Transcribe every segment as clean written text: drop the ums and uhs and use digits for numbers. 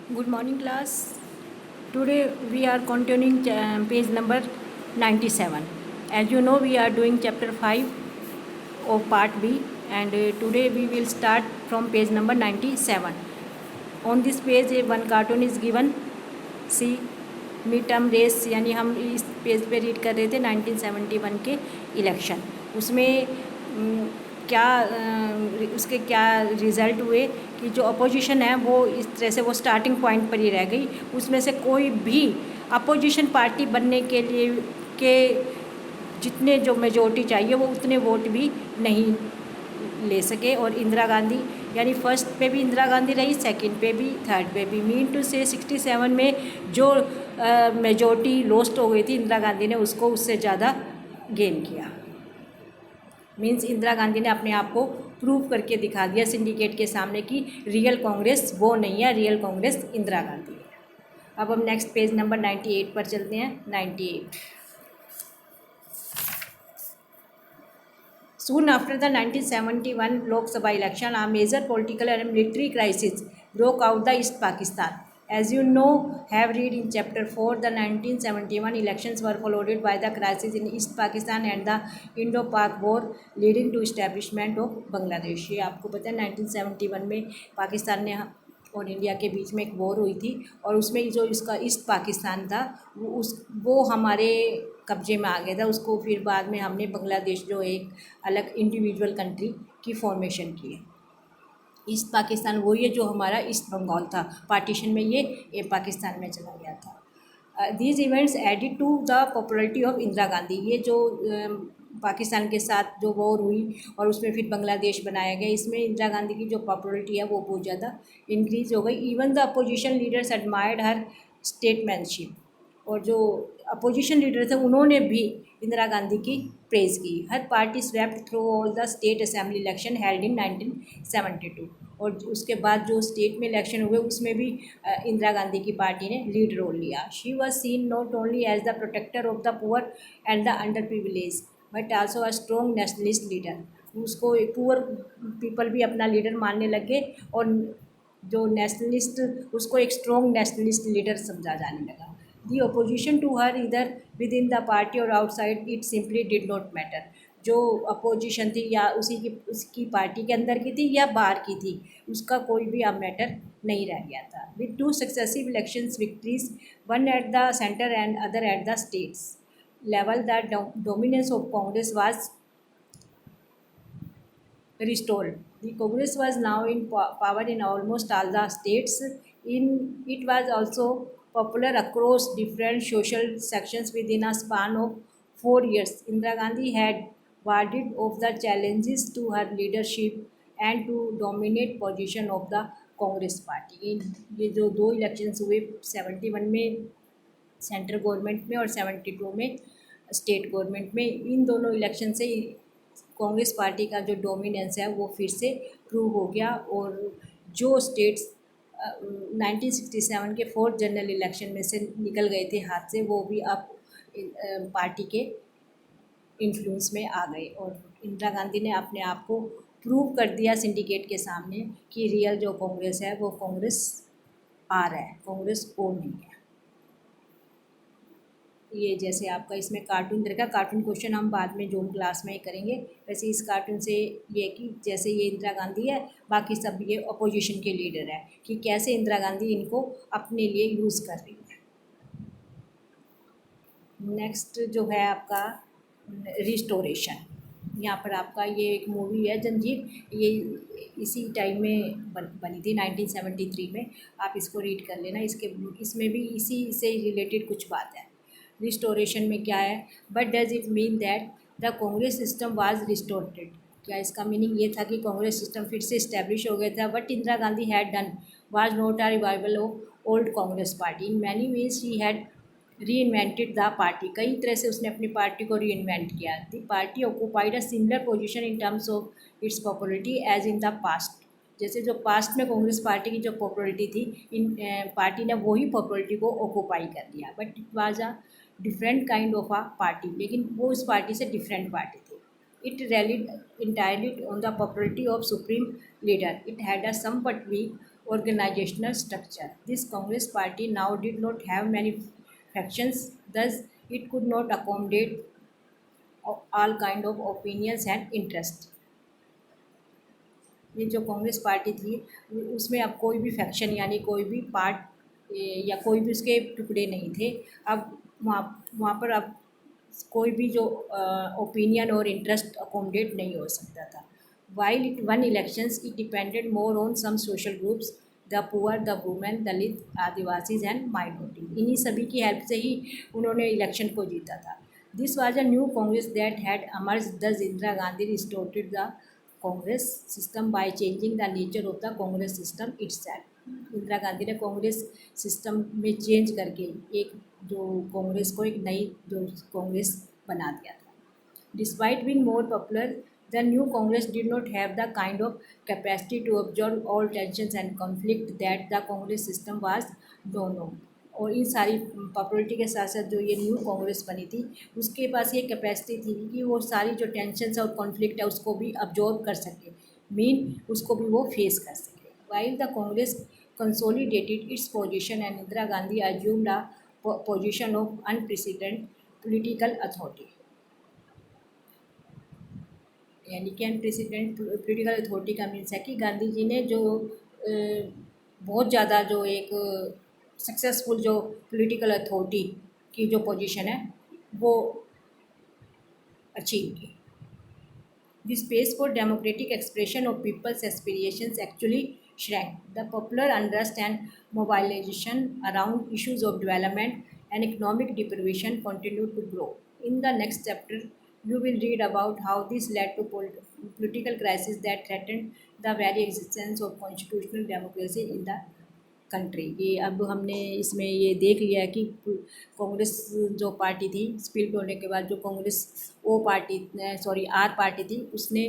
Good morning, class. Today we are continuing page number 97. As you know, we are doing chapter 5 of part B, and today we will start from page number 97. On this page, one cartoon is given. See, mid term race, यानी हम इस page पे read कर रहे थे 1971 के election. उसमें क्या उसके क्या रिज़ल्ट हुए कि जो अपोजिशन है वो इस तरह से वो स्टार्टिंग पॉइंट पर ही रह गई। उसमें से कोई भी अपोजिशन पार्टी बनने के लिए के जितने जो मेजोरिटी चाहिए वो उतने वोट भी नहीं ले सके। और इंदिरा गांधी, यानी फर्स्ट पे भी इंदिरा गांधी रही, सेकंड पे भी, थर्ड पे भी। मीन टू से 67 में जो मेजोरिटी लॉस्ट हो गई थी, इंदिरा गांधी ने उसको उससे ज़्यादा गेन किया। मीन्स इंदिरा गांधी ने अपने आप को प्रूव करके दिखा दिया सिंडिकेट के सामने कि रियल कांग्रेस वो नहीं है, रियल कांग्रेस इंदिरा गांधी है। अब हम नेक्स्ट पेज नंबर 98 पर चलते हैं। 98। Soon after the 1971 Lok Sabha election, a major political and military crisis broke out the East Pakistan. As you know, have read in chapter 4, the 1971 elections were followed by the crisis in East Pakistan and the Indo-Pak War, leading to establishment of Bangladesh. ये आपको पता है 1971 में पाकिस्तान ने और India के बीच में एक वॉर हुई थी, और उसमें जो इसका ईस्ट पाकिस्तान था वो हमारे कब्जे में आ गया था। उसको फिर बाद में हमने बांग्लादेश जो एक अलग इंडिविजुअल कंट्री की फॉर्मेशन की है। ईस्ट पाकिस्तान वही है जो हमारा ईस्ट बंगाल था, पार्टीशन में ये पाकिस्तान में चला गया था। These events added to the popularity of Indira Gandhi. ये जो पाकिस्तान के साथ जो वॉर हुई और उसमें फिर बांग्लादेश बनाया गया, इसमें इंदिरा गांधी की जो पॉपुलरिटी है वो बहुत ज़्यादा इंक्रीज हो गई। Even the opposition leaders admired her statesmanship. और जो अपोजिशन लीडर थे उन्होंने भी इंदिरा गांधी की प्रेज़ की। Her party swept through all the state assembly election held in 1972। और उसके बाद जो स्टेट में इलेक्शन हुए उसमें भी इंदिरा गांधी की पार्टी ने लीड रोल लिया। She was seen not only as the protector of the poor and the underprivileged but also a strong nationalist leader. उसको पुअर पीपल भी अपना लीडर मानने लगे और जो नेशनलिस्ट, उसको एक स्ट्रॉन्ग नेशनलिस्ट लीडर समझा जाने लगा। दी अपोजिशन टू हर इधर विद इन द पार्टी और outside it simply did not matter. जो अपोजिशन थी या उसकी पार्टी के अंदर की थी या बाहर की थी, उसका कोई भी अब मैटर नहीं रह गया था। With two successive elections victories, one eight the centre and other at the states level, the dominance of Congress was restored. The Congress was now in power in almost all the states. It was also popular across different social sections within a span of 4 years. Indira Gandhi had warded off the challenges to her leadership and to dominate position of the Congress party. ये जो दो elections हुए 71 में central government में और 72 में state government में, इन दोनों इलेक्शन से कांग्रेस पार्टी का जो डोमिनेंस है वो फिर से प्रूव हो गया। और जो स्टेट्स 1967 के फोर्थ जनरल इलेक्शन में से निकल गए थे हाथ से, वो भी अब पार्टी के इन्फ्लुएंस में आ गए। और इंदिरा गांधी ने अपने आप को प्रूव कर दिया सिंडिकेट के सामने कि रियल जो कांग्रेस है वो कांग्रेस आर है, कांग्रेस ओ नहीं है। ये जैसे आपका इसमें कार्टून दे रखा, कार्टून क्वेश्चन हम बाद में जूम क्लास में ही करेंगे। वैसे इस कार्टून से ये कि जैसे ये इंदिरा गांधी है, बाकी सब ये अपोजिशन के लीडर है, कि कैसे इंदिरा गांधी इनको अपने लिए यूज़ कर रही है। नेक्स्ट जो है आपका रिस्टोरेशन। यहाँ पर आपका ये एक मूवी है जंजीर, ये इसी टाइम में बनी थी 1973 में। आप इसको रीड कर लेना, इसमें भी इसी से रिलेटेड कुछ बात है। रिस्टोरेशन में क्या है, but does it mean that the Congress system was restorated. क्या इसका मीनिंग ये था कि कांग्रेस सिस्टम फिर से इस्टेब्लिश हो गया था। But Indira Gandhi had done was not a revival of old Congress party. In many ways she had री इन्वेंटेड द पार्टी। कई तरह से उसने अपनी पार्टी को री इन्वेंट किया। The party occupied a similar position in terms of its popularity as in the past. जैसे जो पास्ट में कांग्रेस पार्टी की जो पॉपुलरिटी थी, इन पार्टी ने वही पॉपुलरिटी को ऑक्यूपाई कर लिया। But it was a different kind of a party, लेकिन वो उस पार्टी से डिफरेंट पार्टी थी। It rallied entirely on the popularity of supreme leader. It had a somewhat weak organizational structure. This Congress party now did not have many factions, thus it could not accommodate all kind of opinions and interest. ये जो Congress party थी उसमें अब कोई भी faction यानी कोई भी पार्ट या कोई भी उसके टुकड़े नहीं थे। अब वहाँ वहाँ पर अब कोई भी जो ओपिनियन और इंटरेस्ट अकोमोडेट नहीं हो सकता था। While it won elections it depended more on some social groups, the poor, the women, Dalit, Adivasis and minority. इन्हीं सभी की हेल्प से ही उन्होंने इलेक्शन को जीता था। This was a new Congress that had emerged, thus Indira Gandhi restored the Congress system by changing the nature of the Congress system itself. Indira Gandhi ने Congress system में चेंज करके एक जो कांग्रेस को एक नई जो कांग्रेस बना दिया था। Despite being more popular, the new Congress did not have the kind of capacity to observe all tensions and conflict that the Congress system was known. और इन सारी पॉपुलरिटी के साथ साथ जो ये न्यू कांग्रेस बनी थी उसके पास ये कैपेसिटी थी कि वो सारी जो टेंशन्स और कॉन्फ्लिक्ट है उसको भी अब्जॉर्ब कर सके, उसको भी वो फेस कर सके। While the Congress consolidated its position and Indira Gandhi assumed a position of unprecedented political authority, यानी कि अनप्रेसिडेंट पॉलिटिकल अथॉरिटी का मीन्स है कि गांधी जी ने जो बहुत ज़्यादा जो एक सक्सेसफुल जो पॉलिटिकल अथॉरिटी की जो पोजीशन है वो अचीव की। The space for democratic expression of people's aspirations actually shrank. The popular unrest and mobilization around issues of development and economic deprivation continued to grow. In the next chapter, you will read about how this led to political crisis that threatened the very existence of constitutional democracy in the country. ये अब हमने इसमें ये देख लिया है कि कांग्रेस जो पार्टी थी स्प्लिट होने के बाद जो कांग्रेस आर पार्टी थी उसने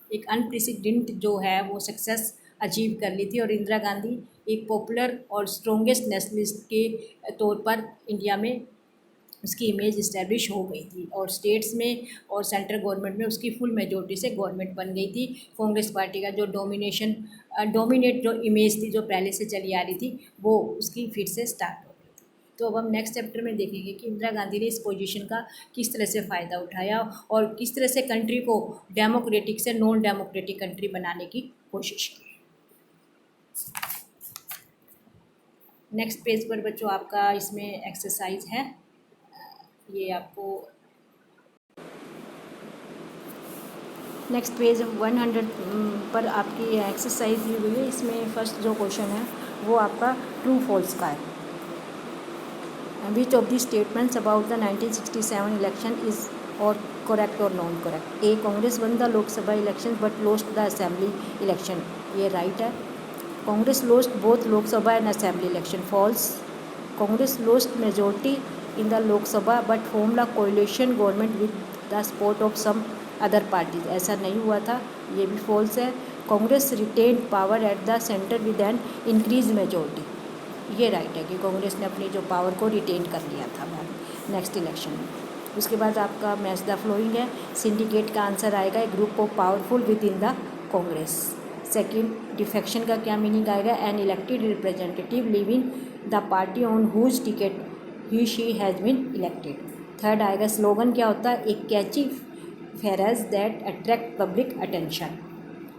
एक अनप्रेसिडेंट जो है वो सक्सेस अचीव कर ली थी और इंदिरा गांधी एक पॉपुलर और स्ट्रॉन्गेस्ट नेशनलिस्ट के तौर पर इंडिया में उसकी इमेज इस्टेब्लिश हो गई थी और स्टेट्स में और सेंट्रल गवर्नमेंट में उसकी फुल मेजोरिटी से गवर्नमेंट बन गई थी। कांग्रेस पार्टी का जो डोमिनेट जो इमेज थी जो पहले से चली आ रही थी वो उसकी फिर से स्टार्ट हो गई थी। तो अब हम नेक्स्ट चैप्टर में देखेंगे कि इंदिरा गांधी ने इस पोजीशन का किस तरह से फ़ायदा उठाया और किस तरह से कंट्री को डेमोक्रेटिक से नॉन डेमोक्रेटिक कंट्री बनाने की कोशिश की। नेक्स्ट पेज पर बच्चों आपका इसमें एक्सरसाइज है, ये आपको नेक्स्ट पेज 100 पर आपकी एक्सरसाइज दी हुई है। इसमें फर्स्ट जो क्वेश्चन है वो आपका ट्रू फॉल्स का है। Which of the statements about the 1967 election is or correct or non correct. A, Congress won the Lok Sabha election but lost the assembly election, ये राइट है। Congress lost both Lok Sabha and assembly election, false. Congress lost majority in the Lok Sabha but formed a coalition government with the support of some other parties, ऐसा नहीं हुआ था, ये भी false है। Congress retain power at the centre with an increase majority, ये right है कि कांग्रेस ने अपनी जो पावर को रिटेन कर लिया था नेक्स्ट इलेक्शन में। उसके बाद आपका मैच द फ्लोइंग है। सिंडिकेट का आंसर आएगा a group of powerful within the Congress. Second, defection का क्या मीनिंग आएगा, an elected representative leaving the party on whose ticket he she has been elected. Third आएगा स्लोगन क्या होता है, एक catchy phrase that attract public attention.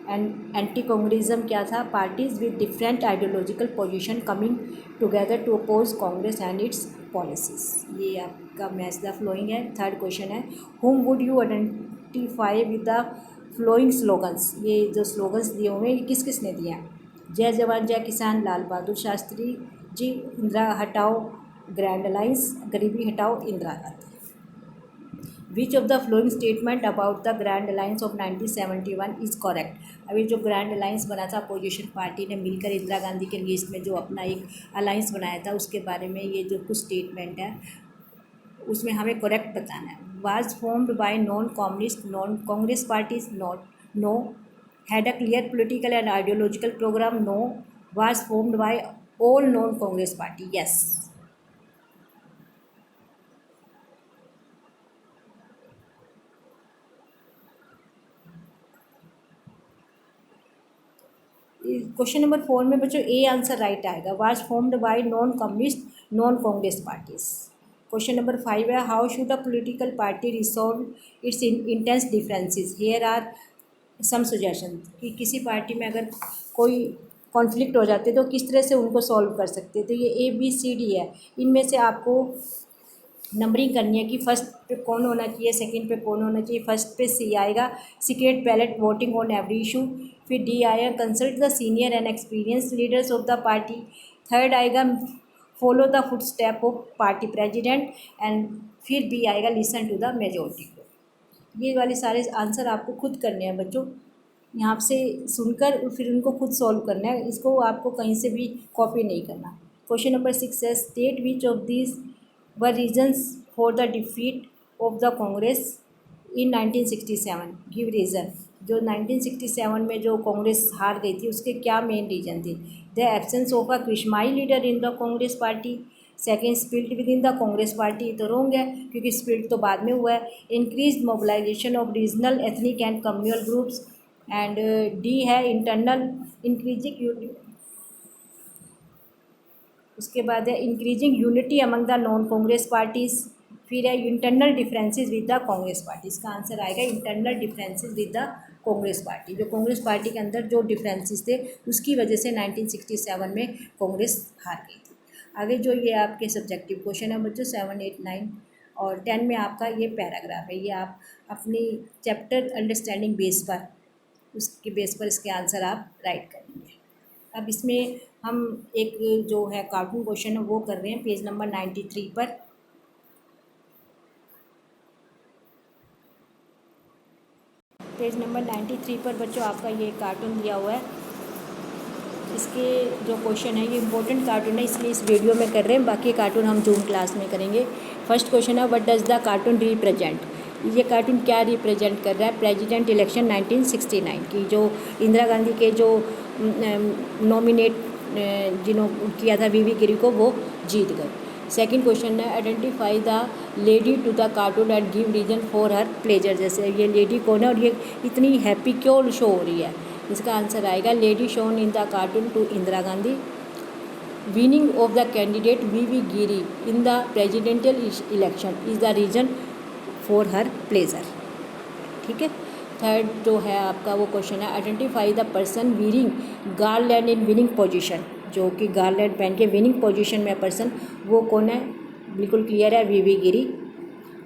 And anti Congressism क्या था, parties with different ideological position coming together to oppose Congress and it's policies, ये आपका match the following है। थर्ड क्वेश्चन है हुम would you identify with the flowing slogans, ये जो slogans दिए हुए हैं किस किस ने दिया है, जय जवान जय किसान लाल बहादुर शास्त्री जी, इंदिरा हटाओ ग्रैंड अलायंस, गरीबी हटाओ इंदिरा गांधी। विच of the following statement about the grand alliance of 1971 is correct. अभी जो ग्रैंड अलायंस बना था अपोजिशन पार्टी ने मिलकर इंदिरा गांधी के लिस्ट में जो अपना एक अलायंस बनाया था उसके बारे में ये जो कुछ स्टेटमेंट है उसमें हमें करेक्ट बताना है। Was formed by non communist non Congress parties, not, no. Had a clear political and ideological programme, no. Was formed by all non Congress party, yes. Question number 4 में बच्चों ए आंसर राइट आएगा, was formed by non communist non Congress parties. Question number 5 है, how should a political party resolve its intense differences, here are some suggestion, कि किसी party में अगर कोई conflict हो जाते तो किस तरह से उनको सॉल्व कर सकते। तो ये ABCD है, इनमें से आपको नंबरिंग करनी है कि फर्स्ट पे कौन होना चाहिए, सेकंड पे कौन होना चाहिए। फर्स्ट पे C आएगा, secret ballot voting on every issue. फिर D आएगा, consult the senior and experience leaders of the party. Third आएगा, follow the foot step of party president. And फिर B आएगा, लिसन टू द मेजोरिटी को। ये वाले सारे आंसर आपको खुद करने हैं बच्चों, यहाँ से सुनकर फिर उनको खुद सॉल्व करना है, इसको आपको कहीं से भी कॉपी नहीं करना। क्वेश्चन नंबर 6 है, state which of these were reasons for the defeat of the Congress in 1967, give reason. जो 1967 में जो कांग्रेस हार गई थी उसके क्या मेन रीजन थे। The absence of a charismatic leader in the Congress party. Second, split within the Congress party, तो रॉन्ग है क्योंकि स्प्लिट तो बाद में हुआ है। Increase mobilization of regional ethnic and communal groups. And D है, इंटरनल इंक्रीजिंग, उसके बाद है increasing unity among the non Congress parties. फिर है internal differences with the Congress party, इसका आंसर आएगा internal differences with the Congress party. जो कांग्रेस पार्टी के अंदर जो डिफरेंसेस थे उसकी वजह से 1967 में कांग्रेस हार गई थी। आगे जो ये आपके सब्जेक्टिव क्वेश्चन है बच्चों 7, 8, 9 और 10 में आपका ये पैराग्राफ है, ये आप अपनी चैप्टर अंडरस्टैंडिंग बेस पर, उसके बेस पर इसके आंसर आप राइट करेंगे। अब इसमें हम एक जो है कार्टून क्वेश्चन है वो कर रहे हैं पेज नंबर 93 पर। पेज नंबर 93 पर बच्चों आपका ये कार्टून दिया हुआ है। इसके जो क्वेश्चन है ये इंपॉर्टेंट कार्टून है, इसलिए इस वीडियो में कर रहे हैं, बाकी कार्टून हम जूम क्लास में करेंगे। फर्स्ट क्वेश्चन है, what does the cartoon represent. ये कार्टून क्या रिप्रेजेंट कर रहा है। प्रेसिडेंट इलेक्शन 1969 की, जो इंदिरा गांधी के जो नॉमिनेट जिन्होंने किया था VV गिरी को, वो जीत गए। सेकंड क्वेश्चन है, identify the lady to the cartoon and give reason for her pleasure. जैसे ये लेडी कौन है और ये इतनी हैप्पी क्यों शो हो रही है, इसका आंसर आएगा lady shown in the cartoon to Indira Gandhi. Winning of the candidate VV Giri in the presidential election is the reason for her pleasure. ठीक है। थर्ड जो है आपका वो क्वेश्चन है, identify the person wearing garland in winning position. जो कि garland पहन के विनिंग पोजीशन में पर्सन, वो कौन है, बिल्कुल क्लियर है, VV गिरी।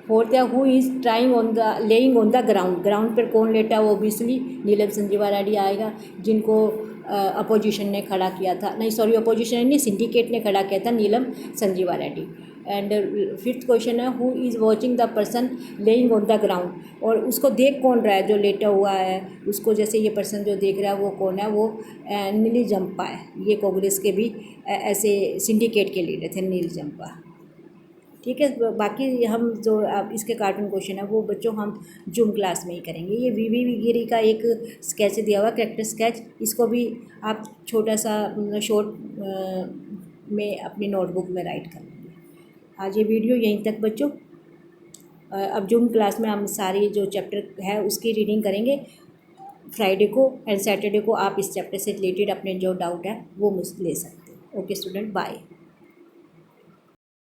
फोर्थ है, who is trying on the laying on the ground. Ground पर कौन लेटा है, वो ऑब्वियसली नीलम संजीवा रेड्डी आएगा, जिनको अपोजिशन ने खड़ा किया था, नहीं सॉरी अपोजिशन नहीं, सिंडिकेट ने खड़ा किया था, Neelam Sanjiva Reddy. And fifth question है, who is watching the person lying on the ground. और उसको देख कौन रहा है, जो लेटा हुआ है उसको, जैसे ये पर्सन जो देख रहा है वो कौन है, वो नील जंपा है। ये कांग्रेस के भी ऐसे सिंडिकेट के लीडर थे, नील जंपा। ठीक है। बाकी हम जो आप इसके कार्टून क्वेश्चन है वो बच्चों हम जूम क्लास में ही करेंगे। ये VV गिरी का एक स्केच दिया हुआ, कैरेक्टर स्केच, इसको भी आप छोटा सा शॉर्ट में अपनी नोटबुक में राइट कर लेंगे। आज ये वीडियो यहीं तक बच्चों। अब जूम क्लास में हम सारी जो चैप्टर है उसकी रीडिंग करेंगे। फ्राइडे को एंड सैटरडे को आप इस चैप्टर से रिलेटेड अपने जो डाउट है वो मुझसे ले सकते हैं। Okay student, bye.